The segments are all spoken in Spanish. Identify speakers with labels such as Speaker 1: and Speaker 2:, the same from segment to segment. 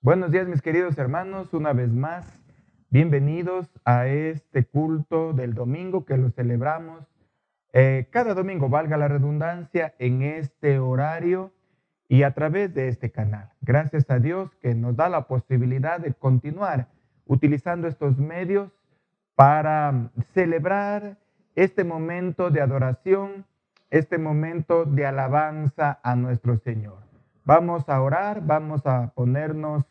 Speaker 1: Buenos días, mis queridos hermanos, una vez más, bienvenidos a este culto del domingo que lo celebramos cada domingo, valga la redundancia, en este horario y a través de este canal. Gracias a Dios que nos da la posibilidad de continuar utilizando estos medios para celebrar este momento de adoración, este momento de alabanza a nuestro Señor. Vamos a orar, vamos a ponernos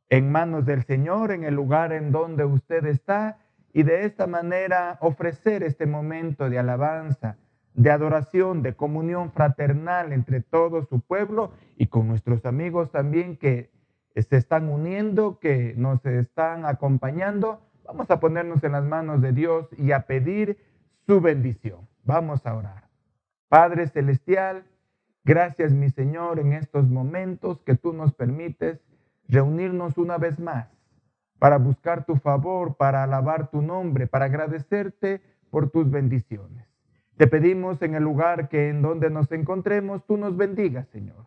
Speaker 1: en manos del Señor, en el lugar en donde usted está, y de esta manera ofrecer este momento de alabanza, de adoración, de comunión fraternal entre todo su pueblo y con nuestros amigos también que se están uniendo, que nos están acompañando. Vamos a ponernos en las manos de Dios y a pedir su bendición. Vamos a orar. Padre Celestial, gracias, mi Señor, en estos momentos que tú nos permites reunirnos una vez más para buscar tu favor, para alabar tu nombre, para agradecerte por tus bendiciones. Te pedimos en el lugar que en donde nos encontremos, tú nos bendigas, Señor.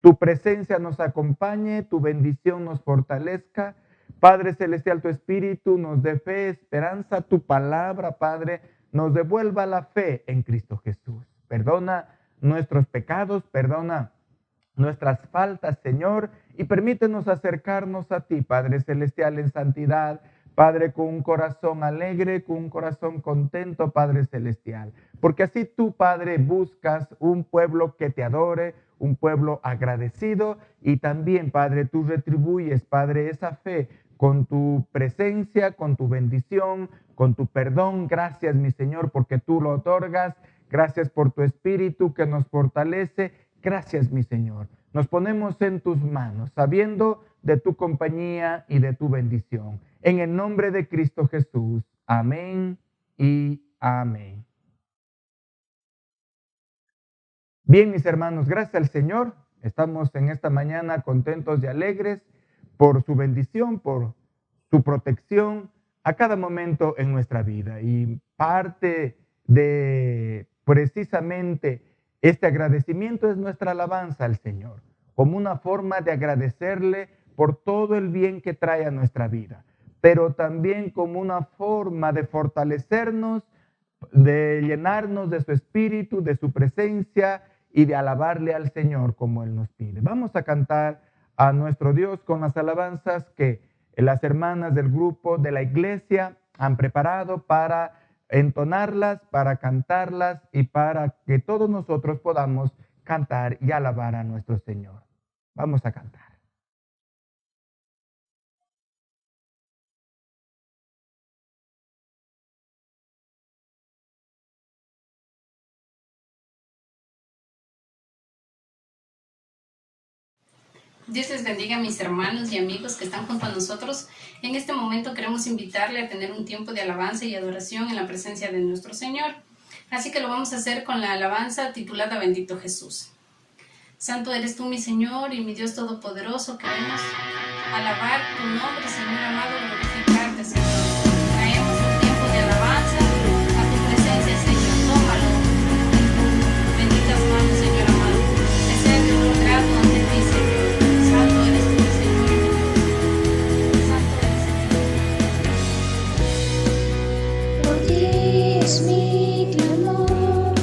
Speaker 1: Tu presencia nos acompañe, tu bendición nos fortalezca. Padre Celestial, tu Espíritu nos dé fe, esperanza, tu palabra, Padre, nos devuelva la fe en Cristo Jesús. Perdona nuestros pecados, perdona nuestras faltas, Señor, y permítenos acercarnos a ti, Padre Celestial, en santidad, Padre, con un corazón alegre, con un corazón contento, Padre Celestial. Porque así tú, Padre, buscas un pueblo que te adore, un pueblo agradecido, y también, Padre, tú retribuyes, Padre, esa fe con tu presencia, con tu bendición, con tu perdón. Gracias, mi Señor, porque tú lo otorgas. Gracias por tu Espíritu que nos fortalece. Gracias, mi Señor. Nos ponemos en tus manos, sabiendo de tu compañía y de tu bendición. En el nombre de Cristo Jesús. Amén y amén. Bien, mis hermanos, gracias al Señor. Estamos en esta mañana contentos y alegres por su bendición, por su protección a cada momento en nuestra vida. Y parte de precisamente este agradecimiento es nuestra alabanza al Señor, como una forma de agradecerle por todo el bien que trae a nuestra vida, pero también como una forma de fortalecernos, de llenarnos de su espíritu, de su presencia y de alabarle al Señor como Él nos pide. Vamos a cantar a nuestro Dios con las alabanzas que las hermanas del grupo de la iglesia han preparado para entonarlas, para cantarlas y para que todos nosotros podamos cantar y alabar a nuestro Señor. Vamos a cantar.
Speaker 2: Dios les bendiga a mis hermanos y amigos que están junto a nosotros. En este momento queremos invitarle a tener un tiempo de alabanza y adoración en la presencia de nuestro Señor. Así que lo vamos a hacer con la alabanza titulada Bendito Jesús. Santo eres tú, mi Señor y mi Dios Todopoderoso. Queremos alabar tu nombre, Señor amado, glorificarte, Señor. Traemos un tiempo de alabanza a tu presencia, Señor. Tómalo en tus benditas manos, Señor amado. Desea de un grato ante ti, Señor. Santo eres tú, Señor. Santo eres tú.
Speaker 3: Por ti es mi clamor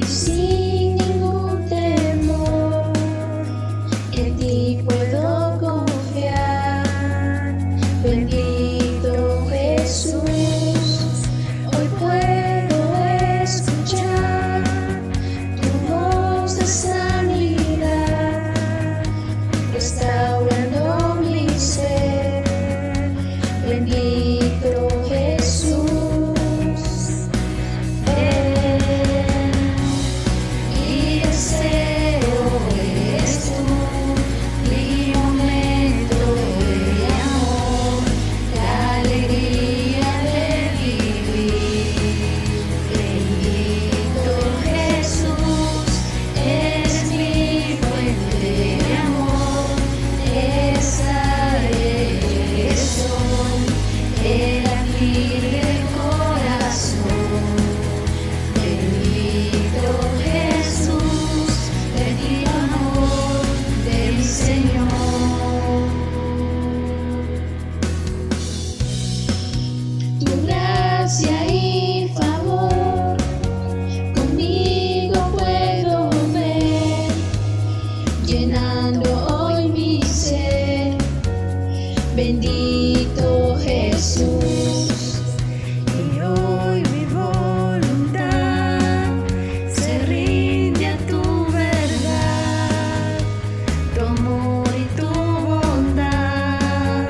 Speaker 3: y sin ningún temor en ti puedo confiar. Bendito Bendito Jesús. Y hoy mi voluntad se rinde a tu verdad, tu amor y tu bondad.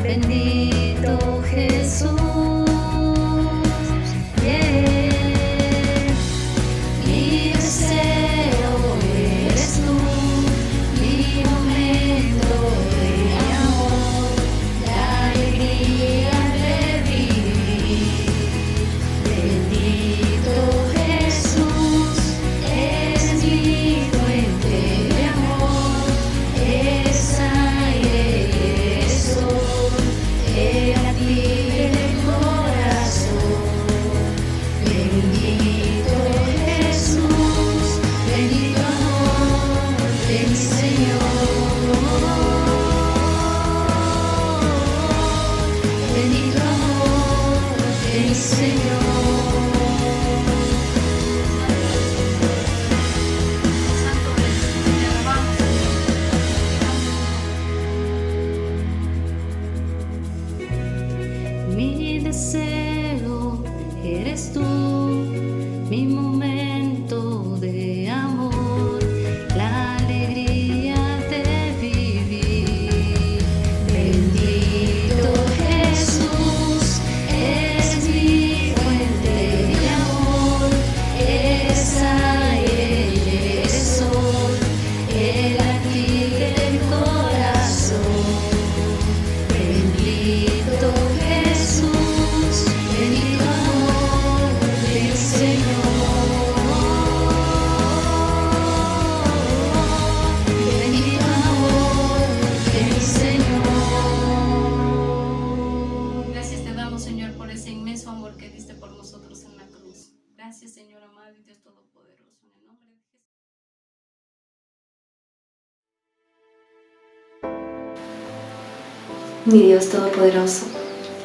Speaker 3: Bendito Jesús. Mi deseo eres tú, mi momento de amor, la alegría de vivir. Bendito Jesús, eres mi fuente de amor, eres aire, eres sol, he a ti el corazón. Bendito Jesús, bendito amor de mi Señor. Bendito amor de mi Señor.
Speaker 2: Santo eres, te alabamos, Señor.
Speaker 3: Mi deseo eres tú, mi momento de amor, la alegría de vivir. Bendito Jesús, eres mi fuente de amor, eres aire, eres sol, el latir del corazón. Bendito Jesús, bendito amor del Señor. Bendito amor del Señor.
Speaker 2: Gracias te damos, Señor, por ese inmenso amor que diste por nosotros en la cruz. Gracias, Señor amado y Dios Todopoderoso, en el nombre de Jesús.
Speaker 4: Mi Dios Todopoderoso,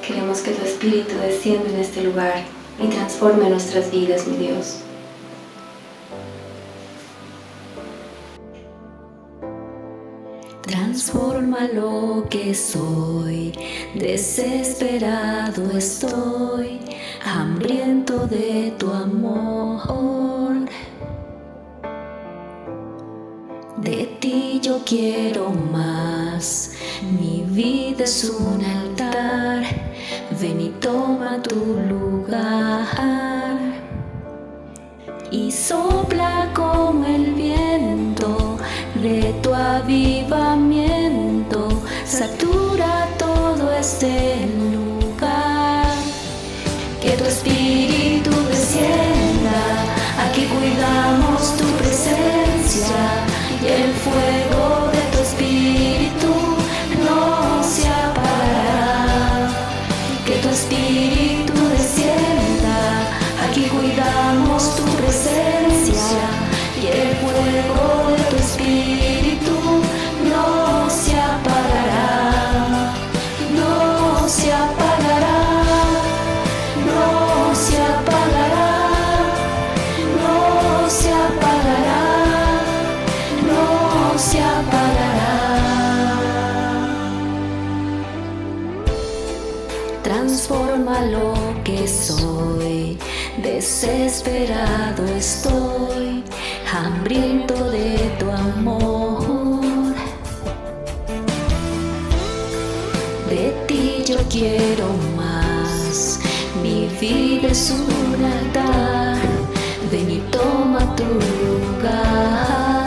Speaker 4: queremos que tu Espíritu descienda en este lugar y transforme nuestras vidas, mi Dios. Transforma lo que soy, desesperado estoy, hambriento de tu amor. De ti yo quiero más, mi vida es un altar, ven y toma tu lugar. Y sopla como el viento de tu avivamiento, satura todo este lugar. Que tu espíritu descienda, aquí cuidamos tu presencia, y el fuego de tu espíritu no se apagará. Que tu espíritu descienda, aquí cuidamos tu presencia, y el fuego de tu espíritu no se apagará, no se apagará, no se apagará, no se apagará, no se apagará. Transforma lo que soy, desesperado estoy, hambriento de tu amor. De ti yo quiero más, mi vida es un altar, ven y toma tu lugar.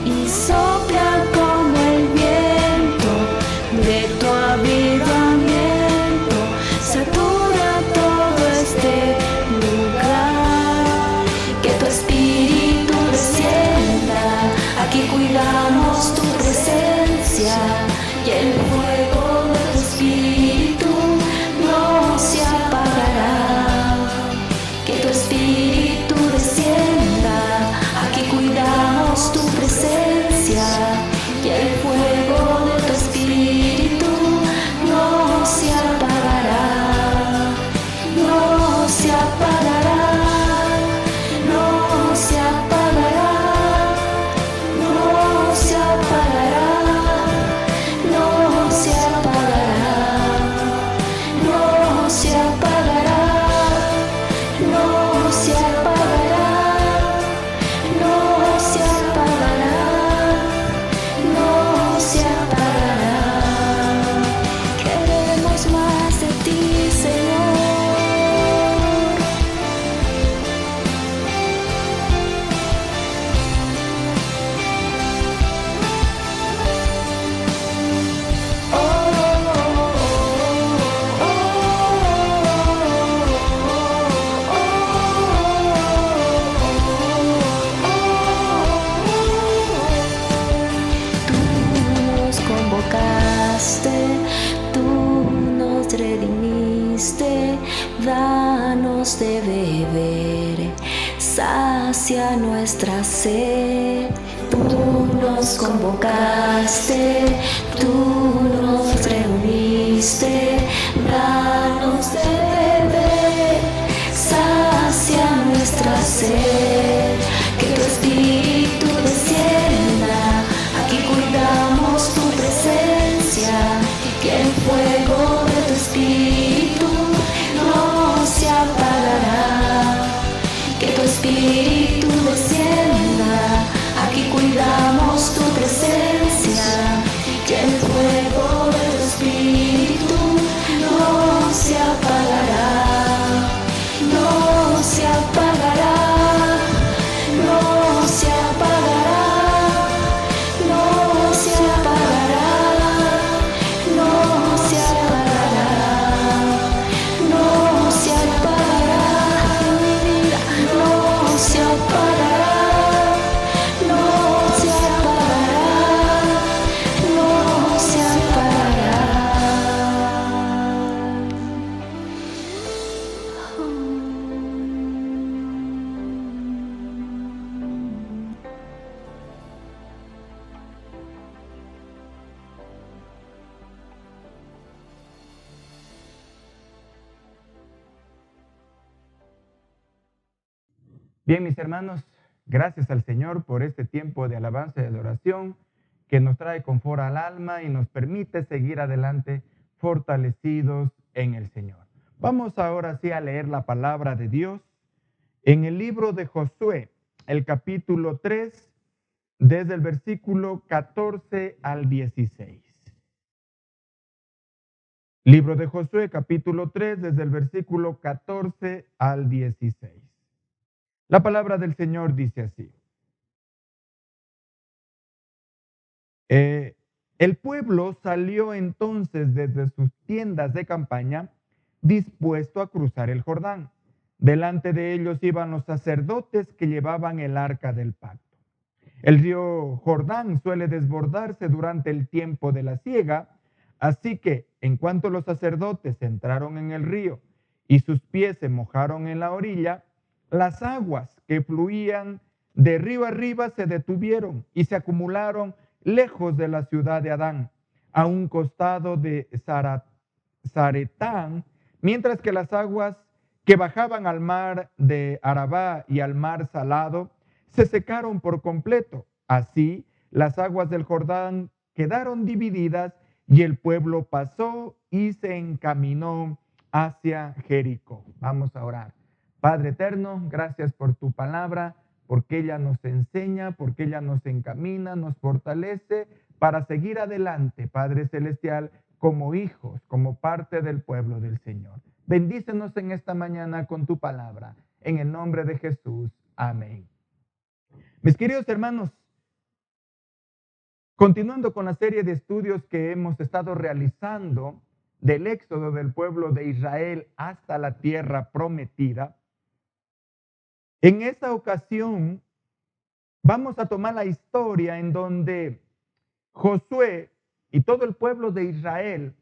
Speaker 4: Y sopla como el viento de tu avivamiento, satura todo este lugar. Que tu espíritu descienda, aquí cuidamos tu presencia, y el fuego de tu espíritu no se apagará. Que tu espíritu descienda, aquí cuidamos tu presencia, y el fuego de tu espíritu no se apagará, no se apagará, no se apagará, no se apagará, no convocaste, tú nos redimiste, danos de beber, sacia nuestra sed. Tú nos convocaste, tú nos reuniste, danos de beber, sacia nuestra sed. Que tu espíritu descienda, aquí cuidamos tu presencia, que el fuego de tu espíritu no se apagará. Que tu espíritu descienda, aquí cuidamos tu presencia, que el fuego de tu espíritu no se apagará, no se apagará, no se apagará, no se apagará, no se apagará, no se apagará, mi vida, no se apagará. No se apagará, no se apagará.
Speaker 1: Bien, mis hermanos, gracias al Señor por este tiempo de alabanza y adoración que nos trae confort al alma y nos permite seguir adelante fortalecidos en el Señor. Vamos ahora sí a leer la palabra de Dios en el libro de Josué, el capítulo 3, desde el versículo 14 al 16. Libro de Josué, capítulo 3, desde el versículo 14 al 16. La palabra del Señor dice así. El pueblo salió entonces desde sus tiendas de campaña dispuesto a cruzar el Jordán. Delante de ellos iban los sacerdotes que llevaban el arca del pacto. El río Jordán suele desbordarse durante el tiempo de la siega, así que en cuanto los sacerdotes entraron en el río y sus pies se mojaron en la orilla, las aguas que fluían de río arriba se detuvieron y se acumularon lejos de la ciudad de Adán, a un costado de Zaretán, mientras que las aguas que bajaban al mar de Arabá y al mar Salado se secaron por completo. Así, las aguas del Jordán quedaron divididas y el pueblo pasó y se encaminó hacia Jericó. Vamos a orar. Padre eterno, gracias por tu palabra, porque ella nos enseña, porque ella nos encamina, nos fortalece para seguir adelante, Padre celestial, como hijos, como parte del pueblo del Señor. Bendícenos en esta mañana con tu palabra. En el nombre de Jesús. Amén. Mis queridos hermanos, continuando con la serie de estudios que hemos estado realizando del éxodo del pueblo de Israel hasta la tierra prometida, en esta ocasión vamos a tomar la historia en donde Josué y todo el pueblo de Israel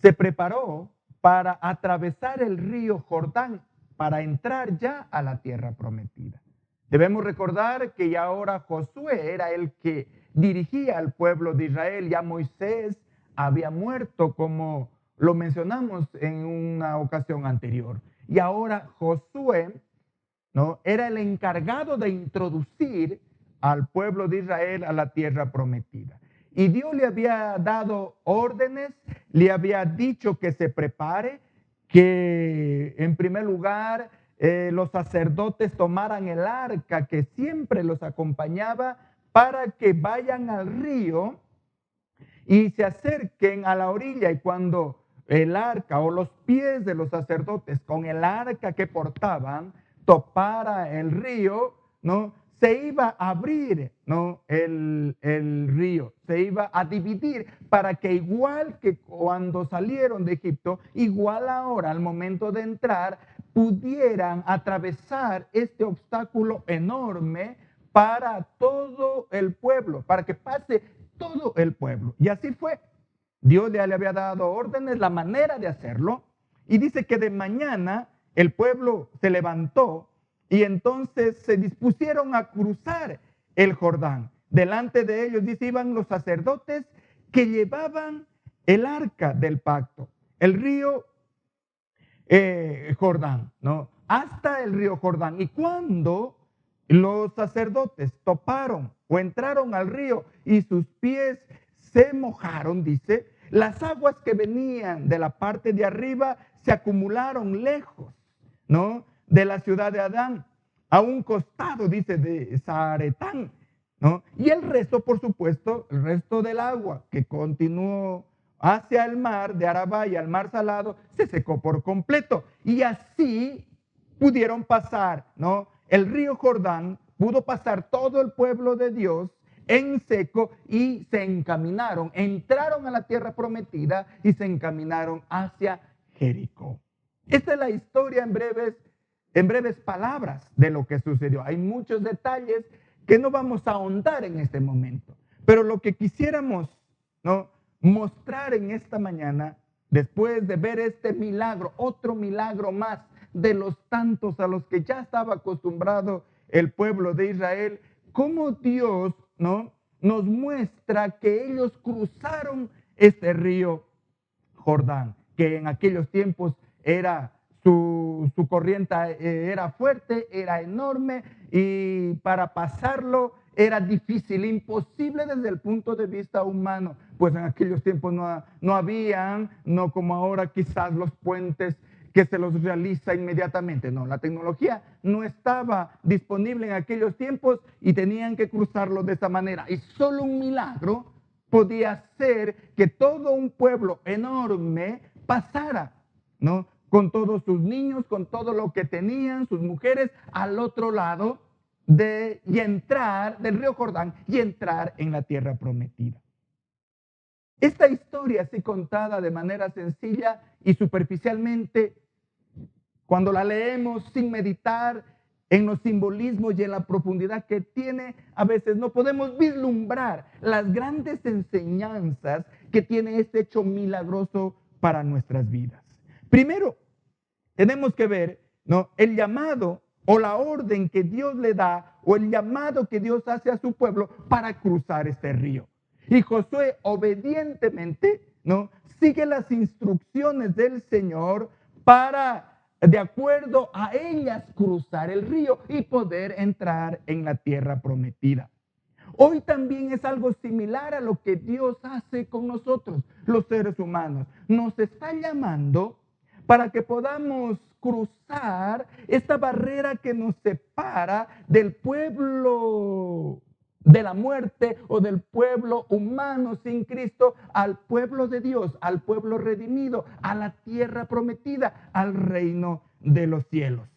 Speaker 1: se preparó para atravesar el río Jordán para entrar ya a la tierra prometida. Debemos recordar que ya ahora Josué era el que dirigía al pueblo de Israel. Ya Moisés había muerto, como lo mencionamos en una ocasión anterior. Y ahora Josué, ¿no?, era el encargado de introducir al pueblo de Israel a la tierra prometida. Y Dios le había dado órdenes, le había dicho que se prepare, que en primer lugar los sacerdotes tomaran el arca que siempre los acompañaba para que vayan al río y se acerquen a la orilla, y cuando el arca o los pies de los sacerdotes con el arca que portaban topara el río, ¿no?, se iba a abrir, ¿no?, el río, se iba a dividir para que igual que cuando salieron de Egipto, igual ahora al momento de entrar pudieran atravesar este obstáculo enorme para todo el pueblo, para que pase todo el pueblo. Y así fue. Dios ya le había dado órdenes, la manera de hacerlo. Y dice que de mañana el pueblo se levantó y entonces se dispusieron a cruzar el Jordán. Delante de ellos, dice, iban los sacerdotes que llevaban el arca del pacto, el río Jordán, ¿no? Hasta el río Jordán. Y cuando los sacerdotes toparon o entraron al río y sus pies se mojaron, dice, las aguas que venían de la parte de arriba se acumularon lejos, ¿no? De la ciudad de Adán, a un costado, dice, de Zaretán, ¿no? Y el resto, por supuesto, el resto del agua que continuó hacia el mar de Arabá y al mar Salado, se secó por completo. Y así pudieron pasar, ¿no? El río Jordán pudo pasar todo el pueblo de Dios en seco y se encaminaron, entraron a la tierra prometida y se encaminaron hacia Jericó. Esta es la historia en breves palabras de lo que sucedió. Hay muchos detalles que no vamos a ahondar en este momento, pero lo que quisiéramos, ¿no?, mostrar en esta mañana, después de ver este milagro, otro milagro más de los tantos a los que ya estaba acostumbrado el pueblo de Israel, cómo Dios, ¿no?, nos muestra que ellos cruzaron este río Jordán, que en aquellos tiempos era su corriente era fuerte, era enorme, y para pasarlo era difícil, imposible desde el punto de vista humano, pues en aquellos tiempos no habían, no como ahora quizás los puentes que se los realiza inmediatamente. No, la tecnología no estaba disponible en aquellos tiempos y tenían que cruzarlo de esa manera. Y solo un milagro podía hacer que todo un pueblo enorme pasara, ¿no?, con todos sus niños, con todo lo que tenían, sus mujeres, al otro lado y entrar del río Jordán y entrar en la tierra prometida. Esta historia, así contada de manera sencilla y superficialmente, cuando la leemos sin meditar en los simbolismos y en la profundidad que tiene, a veces no podemos vislumbrar las grandes enseñanzas que tiene este hecho milagroso para nuestras vidas. Primero, tenemos que ver, ¿no?, el llamado o la orden que Dios le da o el llamado que Dios hace a su pueblo para cruzar este río. Y Josué obedientemente, ¿no?, sigue las instrucciones del Señor para, de acuerdo a ellas, cruzar el río y poder entrar en la tierra prometida. Hoy también es algo similar a lo que Dios hace con nosotros, los seres humanos. Nos está llamando para que podamos cruzar esta barrera que nos separa del pueblo de la muerte o del pueblo humano sin Cristo al pueblo de Dios, al pueblo redimido, a la tierra prometida, al reino de los cielos.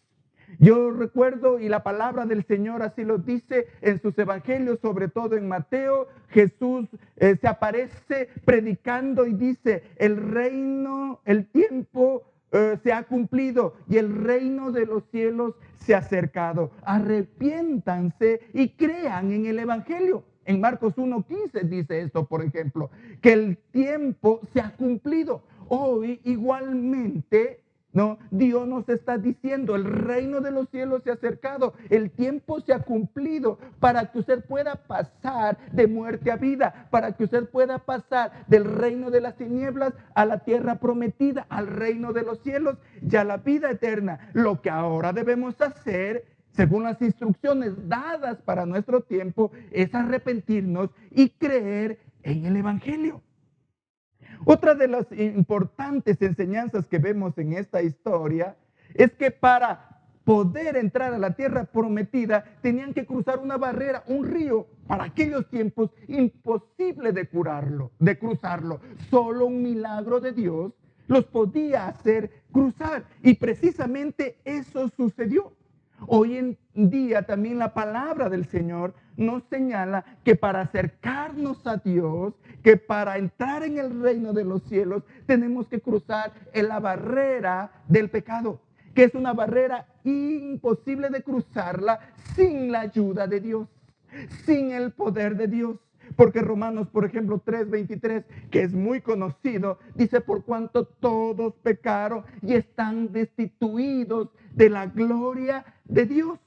Speaker 1: Yo recuerdo, y la palabra del Señor así lo dice en sus evangelios, sobre todo en Mateo, Jesús se aparece predicando y dice, el reino, el tiempo se ha cumplido y el reino de los cielos se ha acercado. Arrepiéntanse y crean en el evangelio. En Marcos 1:15 dice esto, por ejemplo, que el tiempo se ha cumplido. Hoy igualmente, ¿no?, Dios nos está diciendo, el reino de los cielos se ha acercado, el tiempo se ha cumplido para que usted pueda pasar de muerte a vida, para que usted pueda pasar del reino de las tinieblas a la tierra prometida, al reino de los cielos y a la vida eterna. Lo que ahora debemos hacer, según las instrucciones dadas para nuestro tiempo, es arrepentirnos y creer en el evangelio. Otra de las importantes enseñanzas que vemos en esta historia es que para poder entrar a la tierra prometida tenían que cruzar una barrera, un río, para aquellos tiempos imposible de cruzarlo. Solo un milagro de Dios los podía hacer cruzar y precisamente eso sucedió. Hoy en día también la palabra del Señor nos señala que para acercarnos a Dios, que para entrar en el reino de los cielos, tenemos que cruzar la barrera del pecado, que es una barrera imposible de cruzarla sin la ayuda de Dios, sin el poder de Dios. Porque Romanos, por ejemplo, 3:23, que es muy conocido, dice: por cuanto todos pecaron y están destituidos de la gloria de Dios.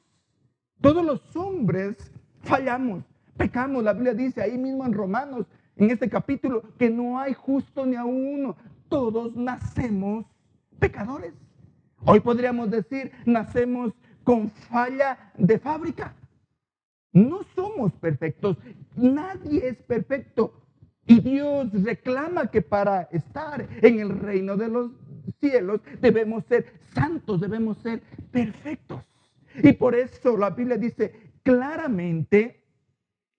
Speaker 1: Todos los hombres fallamos, pecamos. La Biblia dice ahí mismo en Romanos, en este capítulo, que no hay justo ni a uno. Todos nacemos pecadores. Hoy podríamos decir, nacemos con falla de fábrica. No somos perfectos, nadie es perfecto. Y Dios reclama que para estar en el reino de los cielos debemos ser santos, debemos ser perfectos. Y por eso la Biblia dice claramente,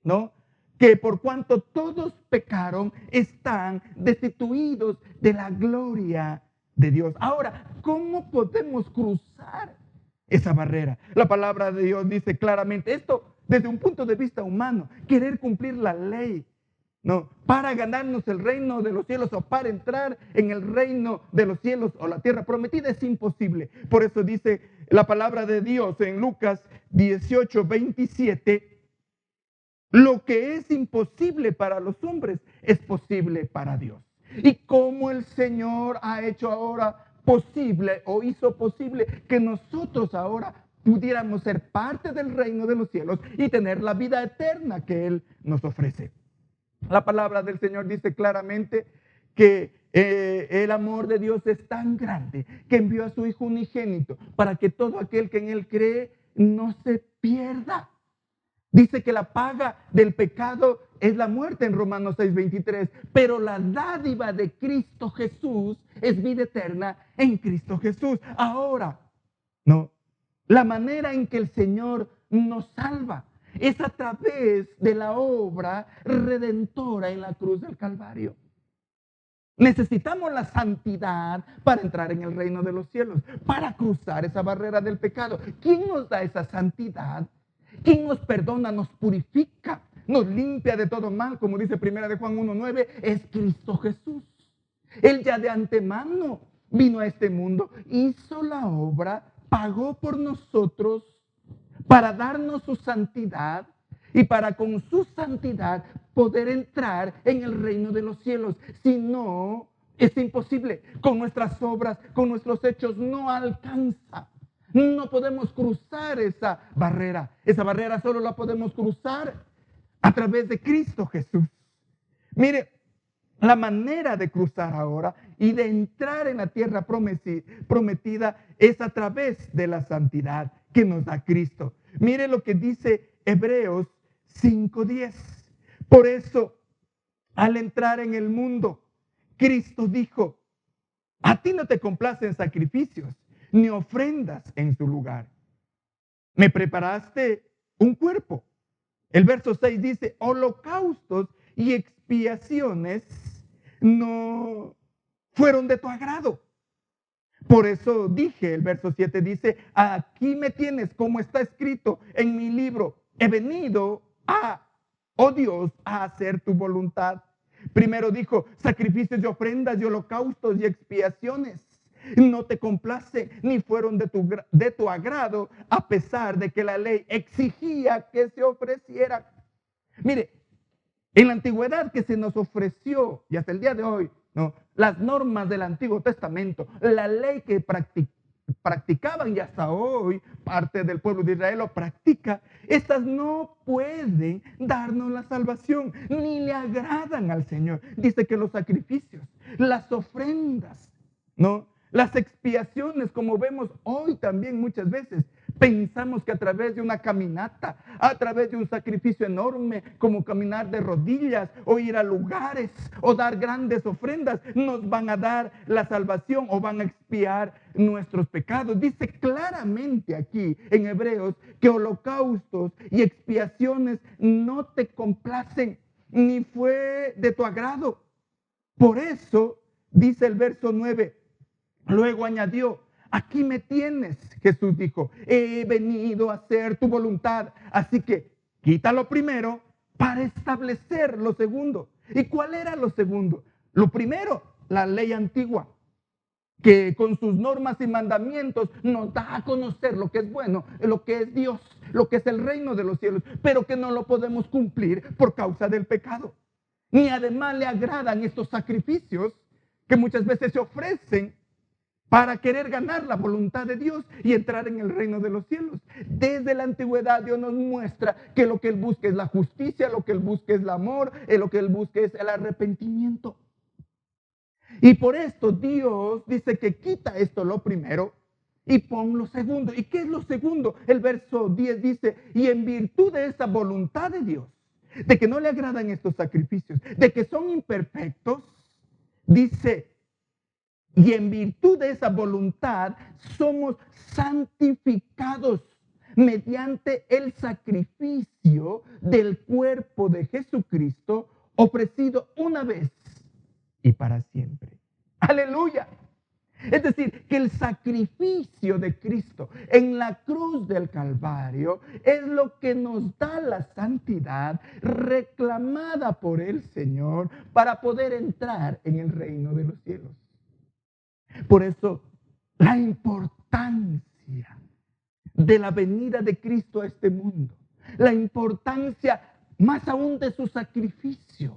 Speaker 1: ¿no?, que por cuanto todos pecaron, están destituidos de la gloria de Dios. Ahora, ¿cómo podemos cruzar esa barrera? La palabra de Dios dice claramente esto desde un punto de vista humano: querer cumplir la ley, ¿no?, para ganarnos el reino de los cielos o para entrar en el reino de los cielos o la tierra prometida es imposible. Por eso dice la palabra de Dios en Lucas 18:27, lo que es imposible para los hombres es posible para Dios. Y como el Señor ha hecho ahora posible o hizo posible que nosotros ahora pudiéramos ser parte del reino de los cielos y tener la vida eterna que Él nos ofrece. La palabra del Señor dice claramente que el amor de Dios es tan grande que envió a su Hijo unigénito para que todo aquel que en Él cree no se pierda. Dice que la paga del pecado es la muerte en Romanos 6:23, pero la dádiva de Cristo Jesús es vida eterna en Cristo Jesús. Ahora, no, la manera en que el Señor nos salva es a través de la obra redentora en la cruz del Calvario. Necesitamos la santidad para entrar en el reino de los cielos, para cruzar esa barrera del pecado. ¿Quién nos da esa santidad? ¿Quién nos perdona, nos purifica, nos limpia de todo mal? Como dice 1 de Juan 1:9, es Cristo Jesús. Él ya de antemano vino a este mundo, hizo la obra, pagó por nosotros para darnos su santidad y para con su santidad poder entrar en el reino de los cielos. Si no, es imposible. Con nuestras obras, con nuestros hechos, no alcanza. No podemos cruzar esa barrera. Esa barrera solo la podemos cruzar a través de Cristo Jesús. Mire, la manera de cruzar ahora y de entrar en la tierra prometida es a través de la santidad que nos da Cristo. Mire lo que dice Hebreos 5:10. Por eso, al entrar en el mundo, Cristo dijo: a ti no te complacen sacrificios ni ofrendas en su lugar. Me preparaste un cuerpo. El verso 6 dice: holocaustos y expiaciones no fueron de tu agrado. Por eso dije, el verso 7 dice: aquí me tienes, como está escrito en mi libro. He venido oh Dios, a hacer tu voluntad. Primero dijo: sacrificios y ofrendas y holocaustos y expiaciones no te complacen ni fueron de tu agrado, a pesar de que la ley exigía que se ofrecieran. Mire, en la antigüedad que se nos ofreció, y hasta el día de hoy, ¿no?, las normas del Antiguo Testamento, la ley que practicaban y hasta hoy parte del pueblo de Israel lo practica, estas no pueden darnos la salvación, ni le agradan al Señor. Dice que los sacrificios, las ofrendas, ¿no?, las expiaciones, como vemos hoy también muchas veces, pensamos que a través de una caminata, a través de un sacrificio enorme, como caminar de rodillas o ir a lugares o dar grandes ofrendas, nos van a dar la salvación o van a expiar nuestros pecados. Dice claramente aquí en Hebreos que holocaustos y expiaciones no te complacen ni fue de tu agrado. Por eso dice el verso 9. Luego añadió: aquí me tienes, Jesús dijo, he venido a hacer tu voluntad. Así que quita lo primero para establecer lo segundo. ¿Y cuál era lo segundo? Lo primero, la ley antigua. que con sus normas y mandamientos nos da a conocer lo que es bueno, lo que es Dios, lo que es el reino de los cielos, pero que no lo podemos cumplir por causa del pecado. Ni además le agradan estos sacrificios que muchas veces se ofrecen para querer ganar la voluntad de Dios y entrar en el reino de los cielos. Desde la antigüedad Dios nos muestra que lo que Él busca es la justicia, lo que Él busca es el amor, lo que Él busca es el arrepentimiento. Y por esto Dios dice que quita esto lo primero y pon lo segundo. ¿Y qué es lo segundo? El verso 10 dice, y en virtud de esa voluntad de Dios, de que no le agradan estos sacrificios, de que son imperfectos, dice, y en virtud de esa voluntad somos santificados mediante el sacrificio del cuerpo de Jesucristo ofrecido una vez y para siempre. Aleluya. Es decir, que el sacrificio de Cristo en la cruz del Calvario es lo que nos da la santidad reclamada por el Señor para poder entrar en el reino de los cielos. Por eso, la importancia de la venida de Cristo a este mundo, la importancia más aún de su sacrificio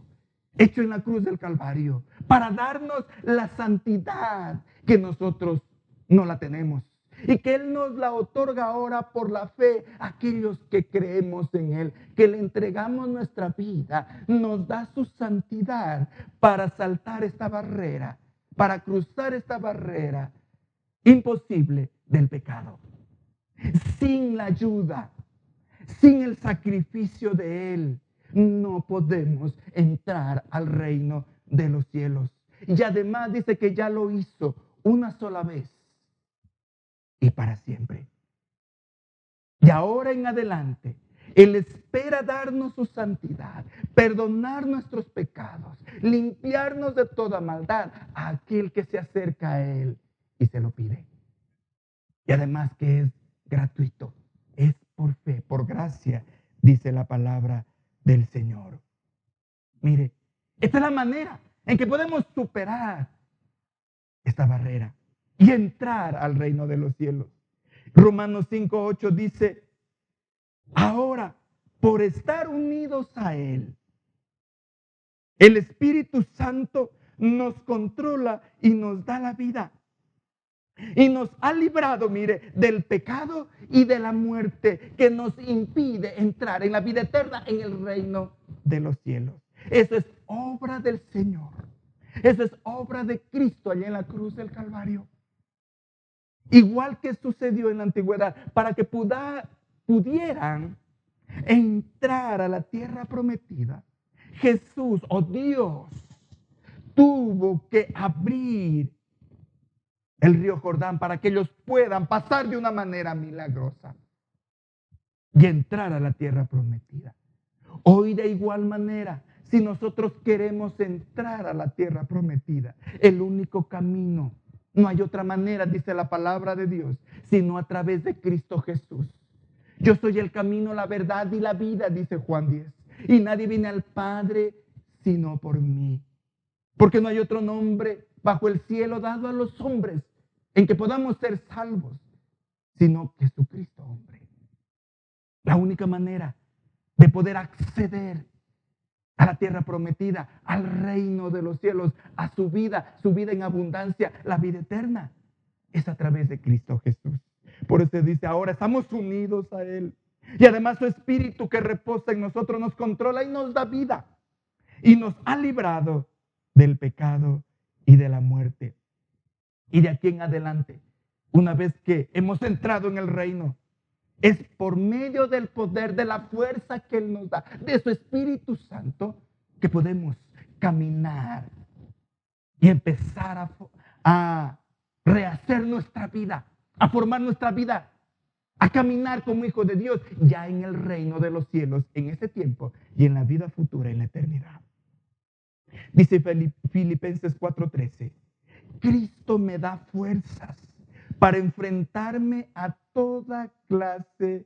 Speaker 1: hecho en la cruz del Calvario, para darnos la santidad que nosotros no la tenemos y que Él nos la otorga ahora por la fe a aquellos que creemos en Él, que le entregamos nuestra vida, nos da su santidad para saltar esta barrera, para cruzar esta barrera imposible del pecado. Sin la ayuda, sin el sacrificio de Él, no podemos entrar al reino de los cielos. Y además dice que ya lo hizo una sola vez y para siempre. Y ahora en adelante, Él espera darnos su santidad, perdonar nuestros pecados, limpiarnos de toda maldad a aquel que se acerca a Él y se lo pide. Y además que es gratuito, es por fe, por gracia, dice la palabra del Señor. Mire, esta es la manera en que podemos superar esta barrera y entrar al reino de los cielos. Romanos 5:8 dice, ahora, por estar unidos a Él, el Espíritu Santo nos controla y nos da la vida. Y nos ha librado, mire, del pecado y de la muerte que nos impide entrar en la vida eterna, en el reino de los cielos. Eso es obra del Señor. Eso es obra de Cristo allá en la cruz del Calvario. Igual que sucedió en la antigüedad, para que pudieran entrar a la tierra prometida, Jesús o Dios tuvo que abrir el río Jordán para que ellos puedan pasar de una manera milagrosa y entrar a la tierra prometida. Hoy de igual manera, si nosotros queremos entrar a la tierra prometida, el único camino, no hay otra manera, dice la palabra de Dios, sino a través de Cristo Jesús. Yo soy el camino, la verdad y la vida, dice Juan 10. Y nadie viene al Padre sino por mí. Porque no hay otro nombre bajo el cielo dado a los hombres en que podamos ser salvos, sino Jesucristo, hombre. La única manera de poder acceder a la tierra prometida, al reino de los cielos, a su vida en abundancia, la vida eterna, es a través de Cristo Jesús. Por eso dice, ahora estamos unidos a Él. Y además su Espíritu que reposa en nosotros nos controla y nos da vida. Y nos ha librado del pecado y de la muerte. Y de aquí en adelante, una vez que hemos entrado en el reino, es por medio del poder, de la fuerza que Él nos da, de su Espíritu Santo, que podemos caminar y empezar a rehacer nuestra vida, a formar nuestra vida, a caminar como hijos de Dios, ya en el reino de los cielos, en ese tiempo y en la vida futura, en la eternidad. Dice Filipenses 4:13, Cristo me da fuerzas para enfrentarme a toda clase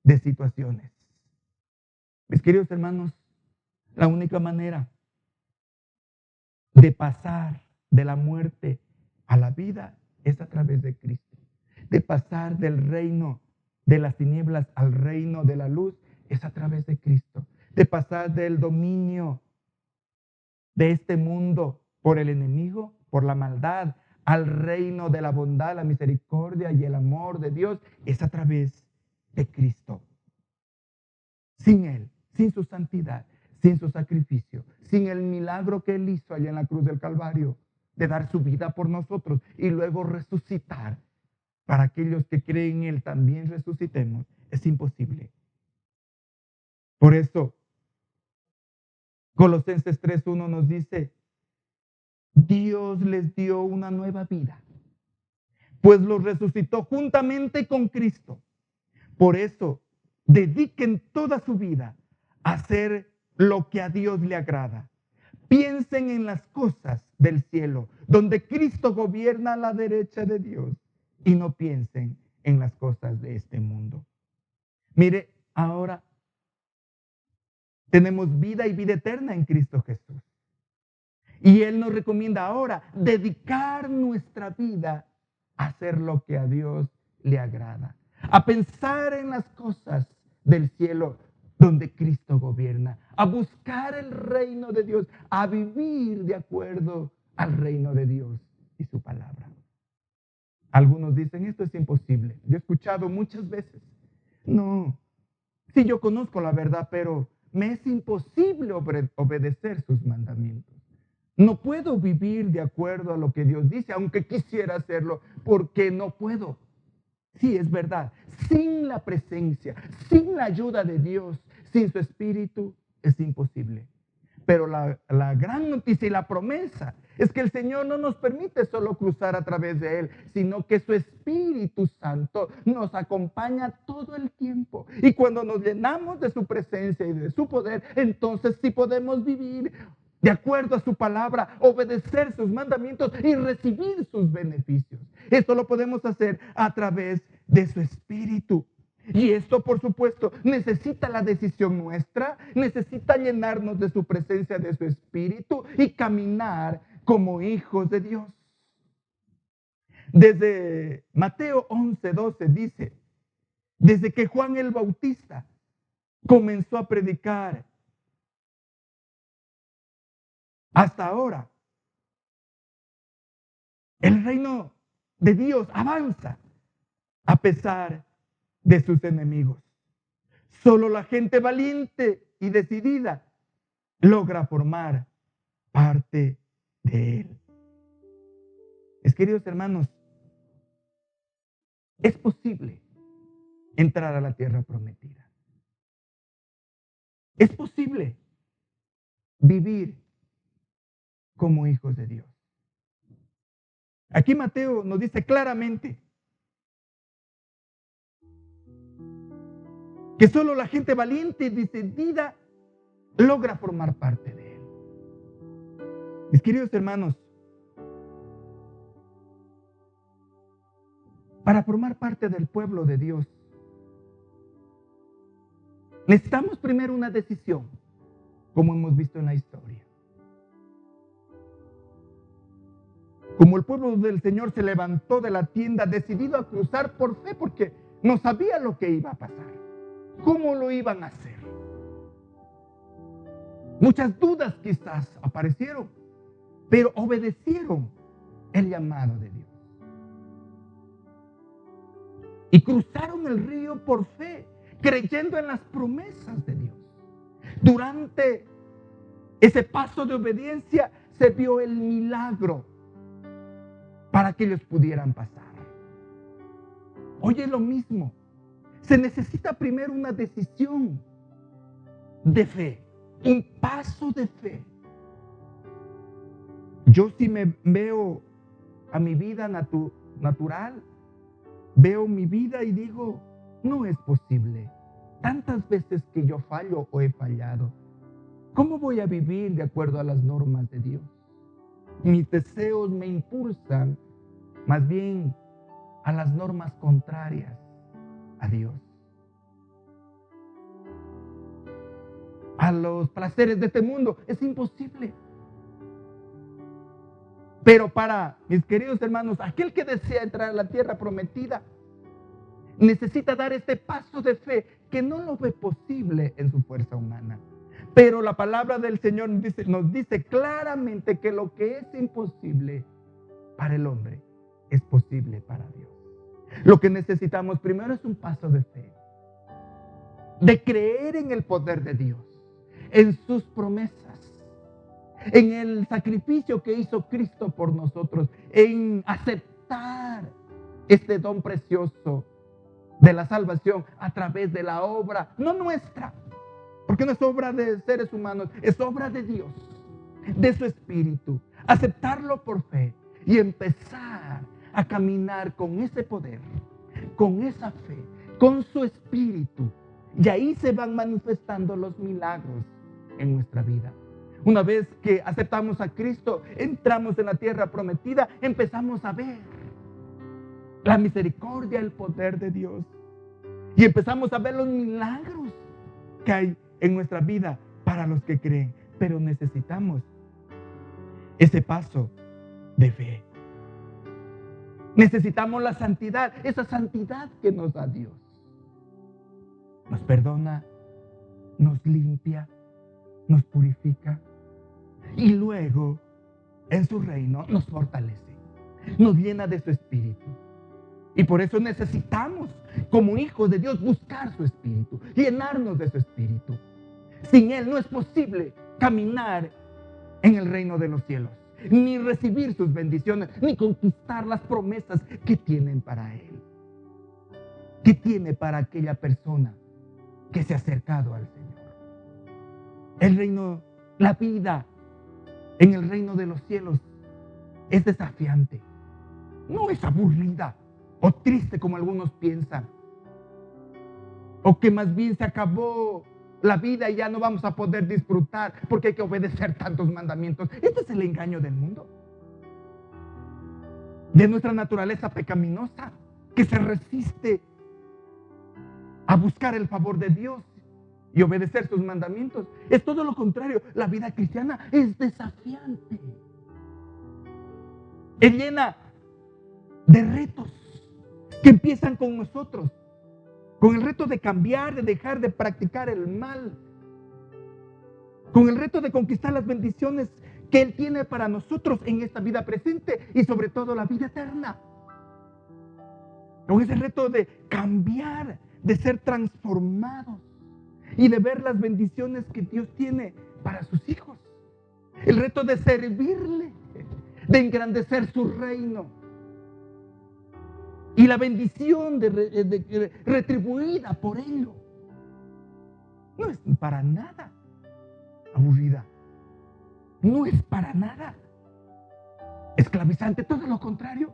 Speaker 1: de situaciones. Mis queridos hermanos, la única manera de pasar de la muerte a la vida es a través de Cristo. De pasar del reino de las tinieblas al reino de la luz es a través de Cristo. De pasar del dominio de este mundo por el enemigo, por la maldad, al reino de la bondad, la misericordia y el amor de Dios es a través de Cristo. Sin Él, sin su santidad, sin su sacrificio, sin el milagro que Él hizo allá en la cruz del Calvario, de dar su vida por nosotros y luego resucitar. Para aquellos que creen en Él también resucitemos. Es imposible. Por eso, Colosenses 3:1 nos dice, Dios les dio una nueva vida, pues los resucitó juntamente con Cristo. Por eso, dediquen toda su vida a hacer lo que a Dios le agrada. Piensen en las cosas del cielo, donde Cristo gobierna a la derecha de Dios, y no piensen en las cosas de este mundo. Mire, ahora tenemos vida y vida eterna en Cristo Jesús. Y Él nos recomienda ahora dedicar nuestra vida a hacer lo que a Dios le agrada, a pensar en las cosas del cielo donde Cristo gobierna, a buscar el reino de Dios, a vivir de acuerdo al reino de Dios y su palabra. Algunos dicen, esto es imposible. Yo he escuchado muchas veces, no, sí, yo conozco la verdad, pero me es imposible obedecer sus mandamientos. No puedo vivir de acuerdo a lo que Dios dice, aunque quisiera hacerlo, porque no puedo. Sí, es verdad. Sin la presencia, sin la ayuda de Dios, sin su Espíritu, es imposible. Pero la gran noticia y la promesa es que el Señor no nos permite solo cruzar a través de Él, sino que su Espíritu Santo nos acompaña todo el tiempo. Y cuando nos llenamos de su presencia y de su poder, entonces sí podemos vivir de acuerdo a su palabra, obedecer sus mandamientos y recibir sus beneficios. Esto lo podemos hacer a través de su Espíritu. Y esto, por supuesto, necesita la decisión nuestra, necesita llenarnos de su presencia, de su Espíritu y caminar como hijos de Dios. Desde Mateo 11:12 dice, desde que Juan el Bautista comenzó a predicar hasta ahora, el reino de Dios avanza a pesar de sus enemigos. Solo la gente valiente y decidida logra formar parte de él. Mis queridos hermanos, es posible entrar a la tierra prometida. Es posible vivir como hijos de Dios. Aquí Mateo nos dice claramente que solo la gente valiente y decidida logra formar parte de él. Mis queridos hermanos, para formar parte del pueblo de Dios, necesitamos primero una decisión, como hemos visto en la historia. Como el pueblo del Señor se levantó de la tienda decidido a cruzar por fe porque no sabía lo que iba a pasar. ¿Cómo lo iban a hacer? Muchas dudas quizás aparecieron, pero obedecieron el llamado de Dios. Y cruzaron el río por fe, creyendo en las promesas de Dios. Durante ese paso de obediencia se vio el milagro para que ellos pudieran pasar. Hoy es lo mismo. Se necesita primero una decisión de fe, un paso de fe. Yo si me veo a mi vida natural, veo mi vida y digo, no es posible. Tantas veces que yo fallo o he fallado, ¿cómo voy a vivir de acuerdo a las normas de Dios? Mis deseos me impulsan más bien a las normas contrarias a Dios, a los placeres de este mundo. Es imposible. Pero para mis queridos hermanos, aquel que desea entrar a la tierra prometida, necesita dar este paso de fe que no lo ve posible en su fuerza humana. Pero la palabra del Señor nos dice claramente que lo que es imposible para el hombre es posible para Dios. Lo que necesitamos primero es un paso de fe, de creer en el poder de Dios, en sus promesas, en el sacrificio que hizo Cristo por nosotros, en aceptar este don precioso de la salvación a través de la obra, no nuestra, porque no es obra de seres humanos, es obra de Dios, de su Espíritu. Aceptarlo por fe y empezar a caminar con ese poder, con esa fe, con su Espíritu. Y ahí se van manifestando los milagros en nuestra vida. Una vez que aceptamos a Cristo, entramos en la tierra prometida, empezamos a ver la misericordia, el poder de Dios. Y empezamos a ver los milagros que hay en nuestra vida para los que creen. Pero necesitamos ese paso de fe. Necesitamos la santidad, esa santidad que nos da Dios. Nos perdona, nos limpia, nos purifica. Y luego, en su reino, nos fortalece, nos llena de su Espíritu. Y por eso necesitamos, como hijos de Dios, buscar su Espíritu, llenarnos de su Espíritu. Sin Él no es posible caminar en el reino de los cielos, ni recibir sus bendiciones, ni conquistar las promesas que tienen para Él, que tiene para aquella persona que se ha acercado al Señor. El reino, la vida en el reino de los cielos es desafiante, no es aburrida o triste como algunos piensan, o que más bien se acabó la vida y ya no vamos a poder disfrutar porque hay que obedecer tantos mandamientos. Este es el engaño del mundo, de nuestra naturaleza pecaminosa, que se resiste a buscar el favor de Dios y obedecer sus mandamientos. Es todo lo contrario. La vida cristiana es desafiante, es llena de retos que empiezan con nosotros, con el reto de cambiar, de dejar de practicar el mal, con el reto de conquistar las bendiciones que Él tiene para nosotros en esta vida presente y sobre todo la vida eterna. Con ese reto de cambiar, de ser transformados y de ver las bendiciones que Dios tiene para sus hijos. El reto de servirle, de engrandecer su reino. Y la bendición retribuida por ello. No es para nada aburrida. No es para nada esclavizante, todo lo contrario.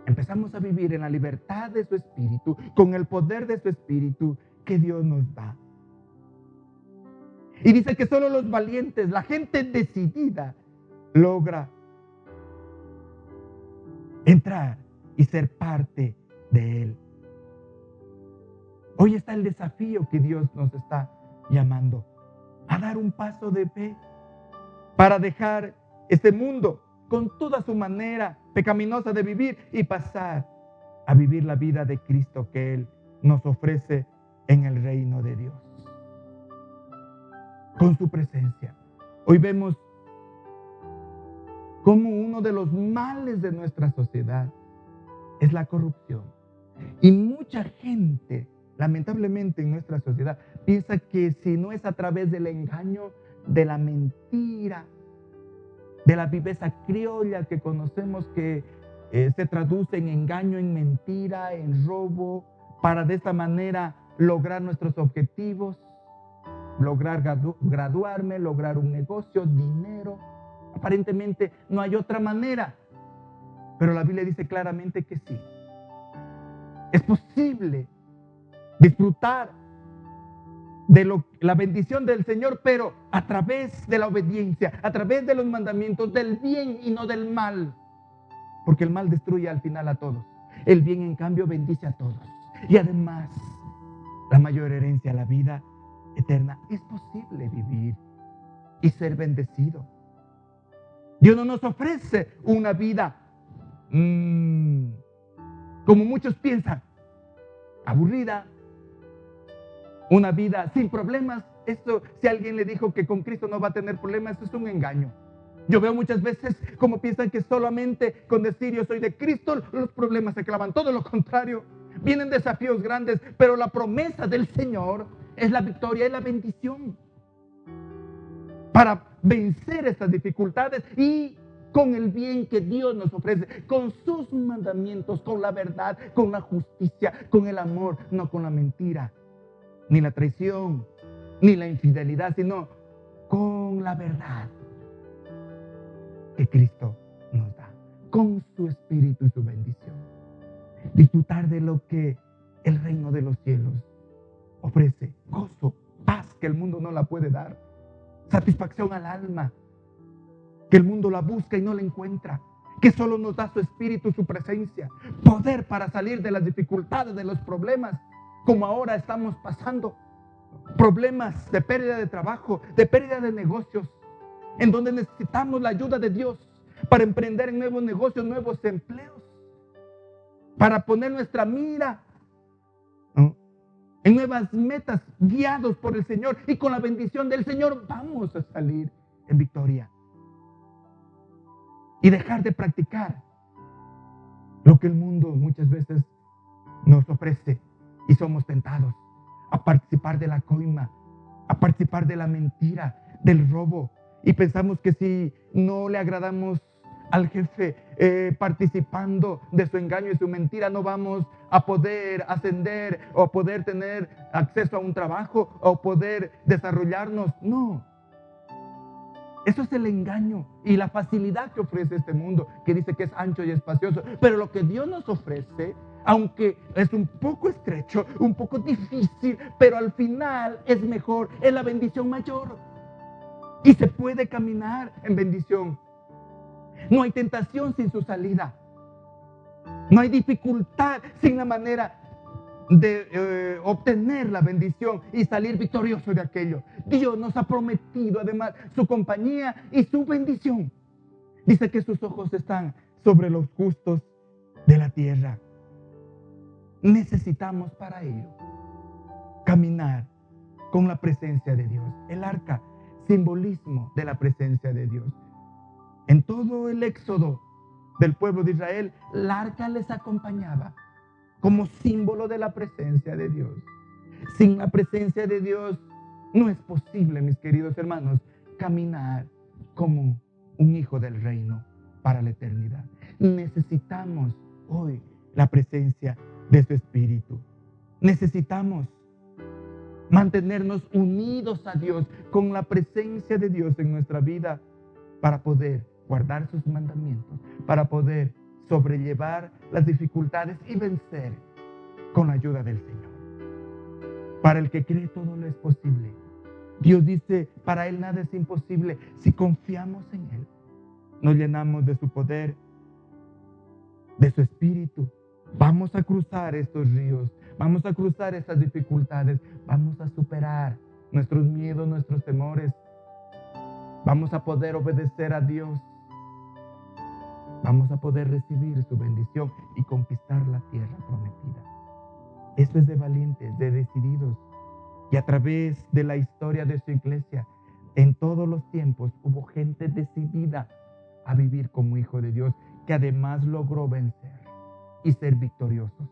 Speaker 1: Empezamos a vivir en la libertad de su Espíritu, con el poder de su Espíritu que Dios nos da. Y dice que solo los valientes, la gente decidida, logra entrar y ser parte de Él. Hoy está el desafío que Dios nos está llamando a dar un paso de fe para dejar este mundo con toda su manera pecaminosa de vivir y pasar a vivir la vida de Cristo que Él nos ofrece en el reino de Dios. Con su presencia. Hoy vemos como uno de los males de nuestra sociedad es la corrupción. Y mucha gente, lamentablemente en nuestra sociedad, piensa que si no es a través del engaño, de la mentira, de la viveza criolla que conocemos que se traduce en engaño, en mentira, en robo, para de esta manera lograr nuestros objetivos, lograr graduarme, lograr un negocio, dinero. Aparentemente no hay otra manera, pero la Biblia dice claramente que sí. Es posible disfrutar de la bendición del Señor, pero a través de la obediencia, a través de los mandamientos, del bien y no del mal. Porque el mal destruye al final a todos. El bien, en cambio, bendice a todos. Y además, la mayor herencia, la vida eterna. Es posible vivir y ser bendecido. Dios no nos ofrece una vida como muchos piensan, aburrida, una vida sin problemas. Esto, si alguien le dijo que con Cristo no va a tener problemas, eso es un engaño. Yo veo muchas veces como piensan que solamente con decir yo soy de Cristo los problemas se clavan. Todo lo contrario, vienen desafíos grandes, pero la promesa del Señor es la victoria, es la bendición para vencer estas dificultades y con el bien que Dios nos ofrece, con sus mandamientos, con la verdad, con la justicia, con el amor, no con la mentira, ni la traición, ni la infidelidad, sino con la verdad que Cristo nos da, con su Espíritu y su bendición. Disfrutar de lo que el reino de los cielos ofrece, gozo, paz que el mundo no la puede dar, satisfacción al alma, que el mundo la busca y no la encuentra, que solo nos da su Espíritu, su presencia, poder para salir de las dificultades, de los problemas, como ahora estamos pasando, problemas de pérdida de trabajo, de pérdida de negocios, en donde necesitamos la ayuda de Dios para emprender en nuevos negocios, nuevos empleos, para poner nuestra mira, ¿no?, en nuevas metas, guiados por el Señor, y con la bendición del Señor vamos a salir en victoria y dejar de practicar lo que el mundo muchas veces nos ofrece y somos tentados a participar de la coima, a participar de la mentira, del robo, y pensamos que si no le agradamos al jefe participando de su engaño y su mentira, no vamos a poder ascender o a poder tener acceso a un trabajo o poder desarrollarnos. No. Eso es el engaño y la facilidad que ofrece este mundo, que dice que es ancho y espacioso. Pero lo que Dios nos ofrece, aunque es un poco estrecho, un poco difícil, pero al final es mejor, es la bendición mayor. Y se puede caminar en bendición. No hay tentación sin su salida. No hay dificultad sin la manera de obtener la bendición y salir victorioso de aquello. Dios nos ha prometido además su compañía y su bendición. Dice que sus ojos están sobre los justos de la tierra. Necesitamos para ello caminar con la presencia de Dios. El arca, simbolismo de la presencia de Dios. En todo el éxodo del pueblo de Israel, el arca les acompañaba como símbolo de la presencia de Dios. Sin la presencia de Dios no es posible, mis queridos hermanos, caminar como un hijo del reino para la eternidad. Necesitamos hoy la presencia de su Espíritu. Necesitamos mantenernos unidos a Dios con la presencia de Dios en nuestra vida para poder guardar sus mandamientos, para poder sobrellevar las dificultades y vencer con la ayuda del Señor. Para el que cree todo lo es posible. Dios dice, para Él nada es imposible si confiamos en Él. Nos llenamos de su poder, de su Espíritu. Vamos a cruzar estos ríos, vamos a cruzar estas dificultades, vamos a superar nuestros miedos, nuestros temores. Vamos a poder obedecer a Dios. Vamos a poder recibir su bendición y conquistar la tierra prometida. Eso es de valientes, de decididos. Y a través de la historia de su iglesia, en todos los tiempos hubo gente decidida a vivir como hijo de Dios, que además logró vencer y ser victoriosos.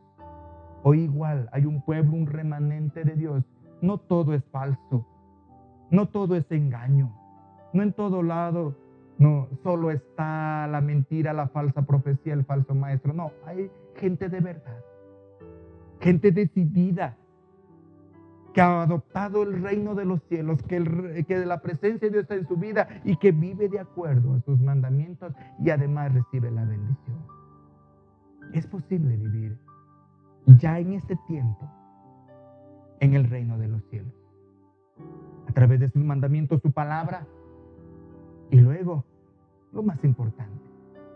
Speaker 1: Hoy igual hay un pueblo, un remanente de Dios. No todo es falso, no todo es engaño, no en todo lado no solo está la mentira, la falsa profecía, el falso maestro. No, hay gente de verdad, gente decidida, que ha adoptado el reino de los cielos, que la presencia de Dios está en su vida y que vive de acuerdo a sus mandamientos y además recibe la bendición. Es posible vivir ya en este tiempo en el reino de los cielos, a través de sus mandamientos, su palabra, y luego, lo más importante,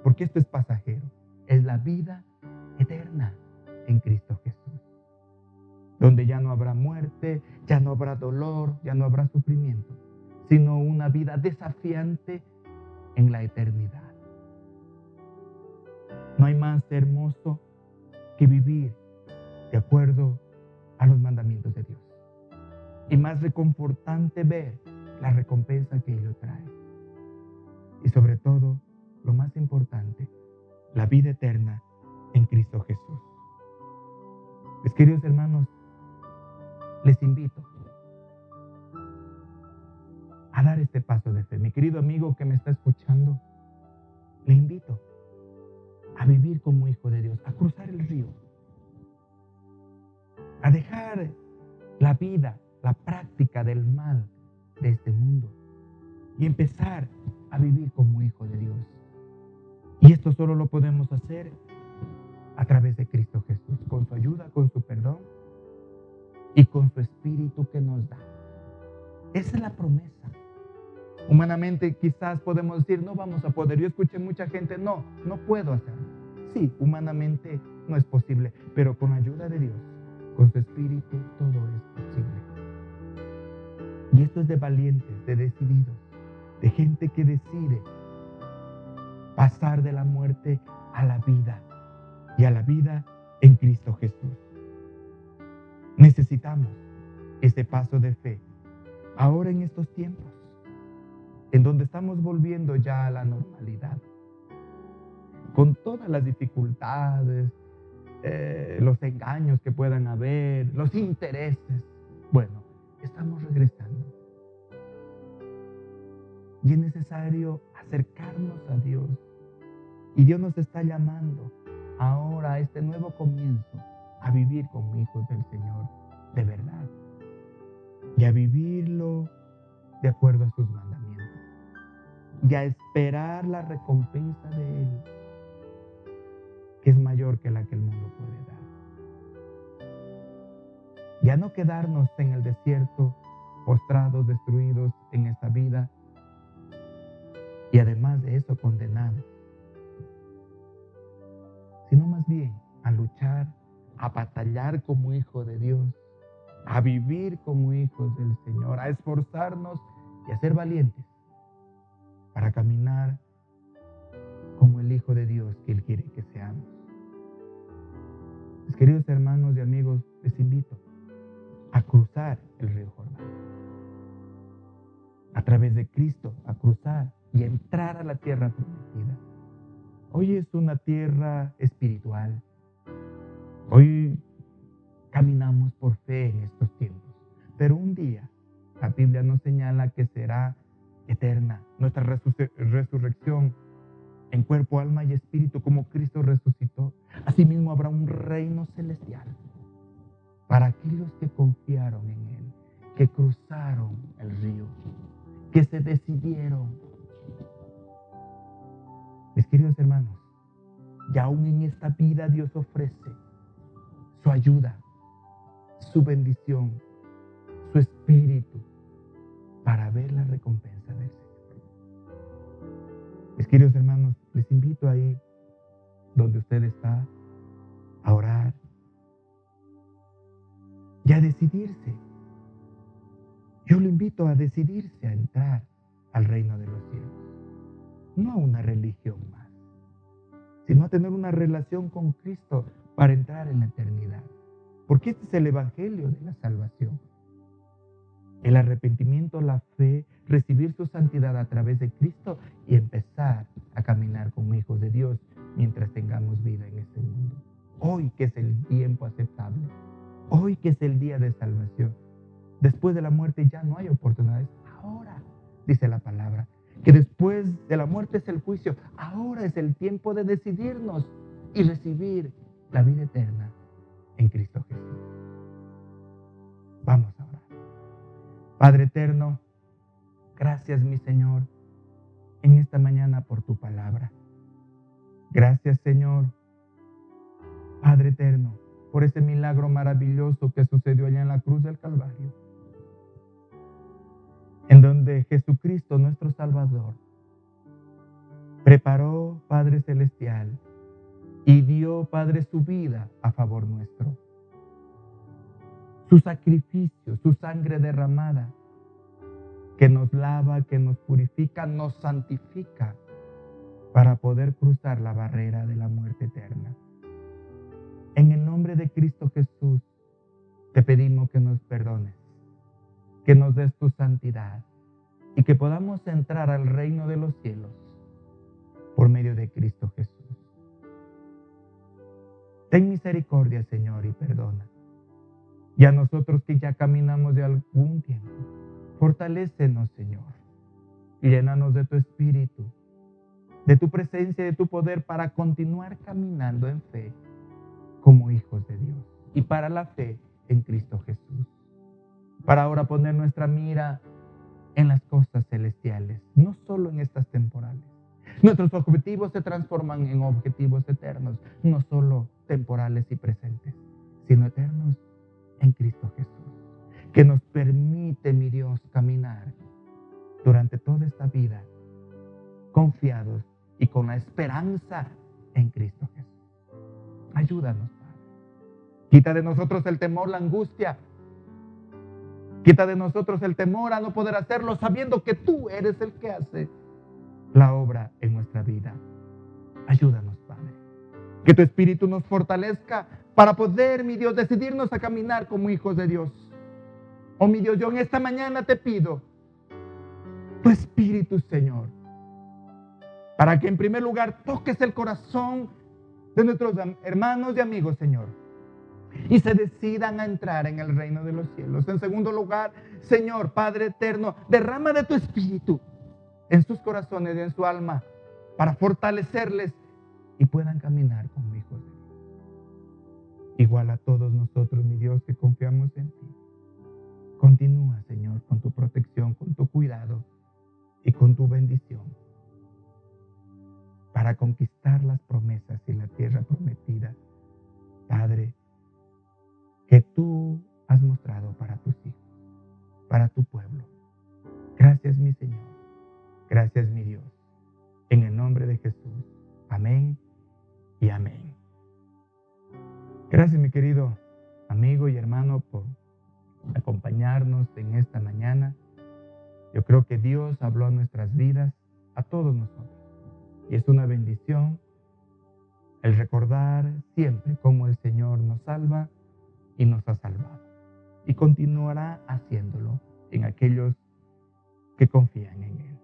Speaker 1: porque esto es pasajero, es la vida eterna en Cristo Jesús, donde ya no habrá muerte, ya no habrá dolor, ya no habrá sufrimiento, sino una vida desafiante en la eternidad. No hay más hermoso que vivir de acuerdo a los mandamientos de Dios. Y más reconfortante ver la recompensa que ello trae. Y sobre todo, lo más importante, la vida eterna en Cristo Jesús. Mis queridos hermanos, les invito a dar este paso de fe. Mi querido amigo que me está escuchando, le invito a vivir como hijo de Dios, a cruzar el río, a dejar la vida, la práctica del mal de este mundo y empezar a vivir como hijo de Dios. Y esto solo lo podemos hacer a través de Cristo Jesús, con su ayuda, con su perdón y con su Espíritu que nos da. Esa es la promesa. Humanamente quizás podemos decir, no vamos a poder. Yo escuché mucha gente, no puedo hacerlo. Sí, humanamente no es posible, pero con la ayuda de Dios, con su Espíritu, todo es posible. Y esto es de valientes, de decididos, de gente que decide pasar de la muerte a la vida y a la vida en Cristo Jesús. Necesitamos ese paso de fe ahora en estos tiempos, en donde estamos volviendo ya a la normalidad, con todas las dificultades, los engaños que puedan haber, los intereses. Bueno, estamos regresando. Y es necesario acercarnos a Dios. Y Dios nos está llamando ahora a este nuevo comienzo, a vivir como hijos del Señor de verdad. Y a vivirlo de acuerdo a sus mandamientos. Y a esperar la recompensa de Él, que es mayor que la que el mundo puede dar. Y a no quedarnos en el desierto, postrados, destruidos en esta vida, y además de eso condenados, sino más bien a luchar, a batallar como hijos de Dios, a vivir como hijos del Señor, a esforzarnos y a ser valientes para caminar como el Hijo de Dios que Él quiere que seamos. Mis queridos hermanos y amigos, les invito a cruzar el río Jordán, a través de Cristo, a cruzar y a entrar a la tierra prometida. Hoy es una tierra espiritual. Hoy caminamos por fe en estos tiempos, pero un día la Biblia nos señala que será eterna nuestra resurrección en cuerpo, alma y espíritu, como Cristo resucitó. Asimismo habrá un reino celestial para aquellos que confiaron en Él, que cruzaron el río, que se decidieron. Mis queridos hermanos, y aún en esta vida Dios ofrece su ayuda, su bendición, su espíritu para ver la recompensa del Señor. Mis queridos hermanos, les invito ahí donde usted está a orar y a decidirse. Yo lo invito a decidirse a entrar al reino de los cielos. No a una religión más, sino a tener una relación con Cristo para entrar en la eternidad. Porque este es el evangelio de la salvación. El arrepentimiento, la fe, recibir su santidad a través de Cristo y empezar a caminar como hijos de Dios mientras tengamos vida en este mundo. Hoy que es el tiempo aceptable, hoy que es el día de salvación. Después de la muerte ya no hay oportunidades. Ahora, dice la palabra, que después de la muerte es el juicio. Ahora es el tiempo de decidirnos y recibir la vida eterna en Cristo Jesús. Vamos a orar. Padre eterno, gracias mi Señor en esta mañana por tu palabra. Gracias Señor, Padre eterno, por ese milagro maravilloso que sucedió allá en la cruz del Calvario, en donde Jesucristo, nuestro Salvador, preparó, Padre Celestial, y dio, Padre, su vida a favor nuestro. Su sacrificio, su sangre derramada, que nos lava, que nos purifica, nos santifica para poder cruzar la barrera de la muerte eterna. En el nombre de Cristo Jesús, te pedimos que nos perdones, que nos des tu santidad y que podamos entrar al reino de los cielos por medio de Cristo Jesús. Ten misericordia, Señor, y perdona. Y a nosotros que ya caminamos de algún tiempo, fortalécenos, Señor, y llénanos de tu espíritu, de tu presencia y de tu poder para continuar caminando en fe como hijos de Dios y para la fe en Cristo Jesús. Para ahora poner nuestra mira en las cosas celestiales, no solo en estas temporales. Nuestros objetivos se transforman en objetivos eternos, no solo temporales y presentes, sino eternos en Cristo Jesús, que nos permite, mi Dios, caminar durante toda esta vida confiados y con la esperanza en Cristo Jesús. Ayúdanos, Padre. Quita de nosotros el temor, la angustia. Quita de nosotros el temor a no poder hacerlo, sabiendo que tú eres el que hace la obra en nuestra vida. Ayúdanos, Padre. Que tu Espíritu nos fortalezca para poder, mi Dios, decidirnos a caminar como hijos de Dios. Oh, mi Dios, yo en esta mañana te pido tu Espíritu, Señor, para que en primer lugar toques el corazón de nuestros hermanos y amigos, Señor, y se decidan a entrar en el reino de los cielos. En segundo lugar, Señor, Padre eterno, derrama de tu Espíritu en sus corazones y en su alma para fortalecerles y puedan caminar como hijos de Dios. Igual a todos nosotros, mi Dios, que confiamos en ti. Continúa, Señor, con tu protección, con tu cuidado y con tu bendición para conquistar las promesas y la tierra prometida, Padre, que tú has mostrado para tus hijos, para tu pueblo. Gracias, mi Señor. Gracias, mi Dios. En el nombre de Jesús. Amén y amén. Gracias, mi querido amigo y hermano, por acompañarnos en esta mañana. Yo creo que Dios habló a nuestras vidas, a todos nosotros. Y es una bendición el recordar siempre cómo el Señor nos salva y nos ha salvado. Y continuará haciéndolo en aquellos que confían en Él.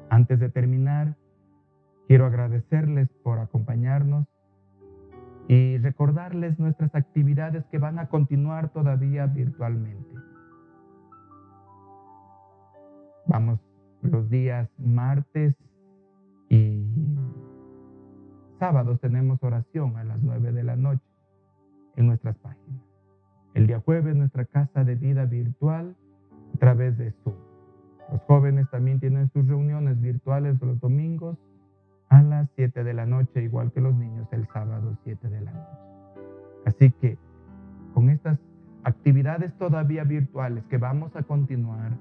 Speaker 1: Antes de terminar, quiero agradecerles por acompañarnos y recordarles nuestras actividades que van a continuar todavía virtualmente. Vamos los días martes y sábados tenemos oración a las 9 de la noche en nuestras páginas. El día jueves nuestra casa de vida virtual a través de Zoom. Los jóvenes también tienen sus reuniones virtuales los domingos a las 7 de la noche, igual que los niños el sábado 7 de la noche. Así que con estas actividades todavía virtuales que vamos a continuar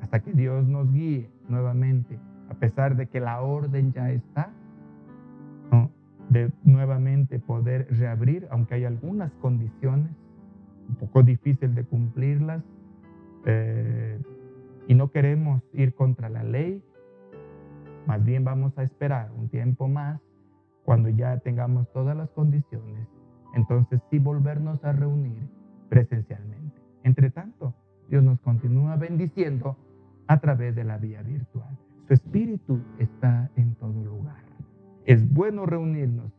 Speaker 1: hasta que Dios nos guíe nuevamente, a pesar de que la orden ya está, ¿no?, de nuevamente poder reabrir, aunque hay algunas condiciones un poco difícil de cumplirlas, y no queremos ir contra la ley. Más bien vamos a esperar un tiempo más, cuando ya tengamos todas las condiciones, entonces sí volvernos a reunir presencialmente. Entre tanto, Dios nos continúa bendiciendo a través de la vía virtual. Su Espíritu está en todo lugar. Es bueno reunirnos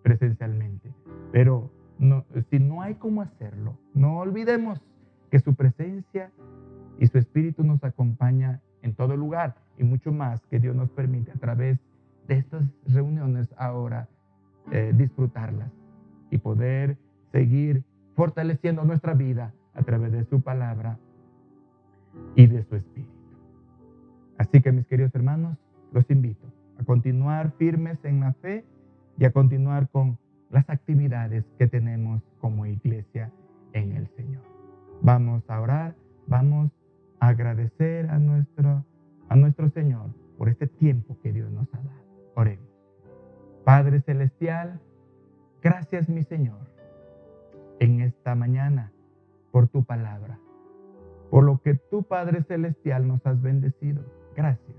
Speaker 1: presencialmente, pero si no hay cómo hacerlo, no olvidemos que su presencia y su Espíritu nos acompaña en todo lugar, y mucho más que Dios nos permite a través de estas reuniones ahora disfrutarlas y poder seguir fortaleciendo nuestra vida a través de su palabra y de su Espíritu. Así que, mis queridos hermanos, los invito a continuar firmes en la fe y a continuar con las actividades que tenemos como iglesia en el Señor. Vamos a orar, vamos a agradecer a nuestro Señor por este tiempo que Dios nos ha dado. Oremos. Padre Celestial, gracias, mi Señor, en esta mañana por tu palabra, por lo que tú, Padre Celestial, nos has bendecido. Gracias.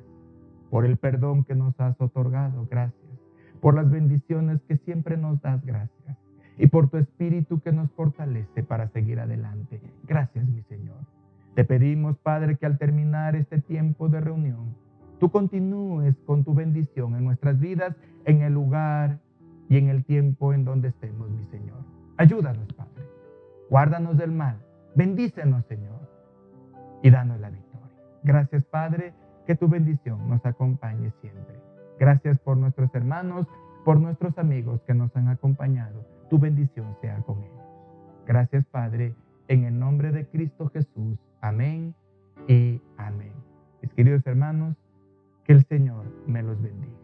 Speaker 1: por el perdón que nos has otorgado, gracias, por las bendiciones que siempre nos das, gracias, y por tu Espíritu que nos fortalece para seguir adelante. Gracias, mi Señor. Te pedimos, Padre, que al terminar este tiempo de reunión, tú continúes con tu bendición en nuestras vidas, en el lugar y en el tiempo en donde estemos, mi Señor. Ayúdanos, Padre. Guárdanos del mal. Bendícenos, Señor, y danos la victoria. Gracias, Padre, que tu bendición nos acompañe siempre. Gracias por nuestros hermanos, por nuestros amigos que nos han acompañado. Tu bendición sea con ellos. Gracias, Padre, en el nombre de Cristo Jesús. Amén y amén. Mis queridos hermanos, que el Señor me los bendiga.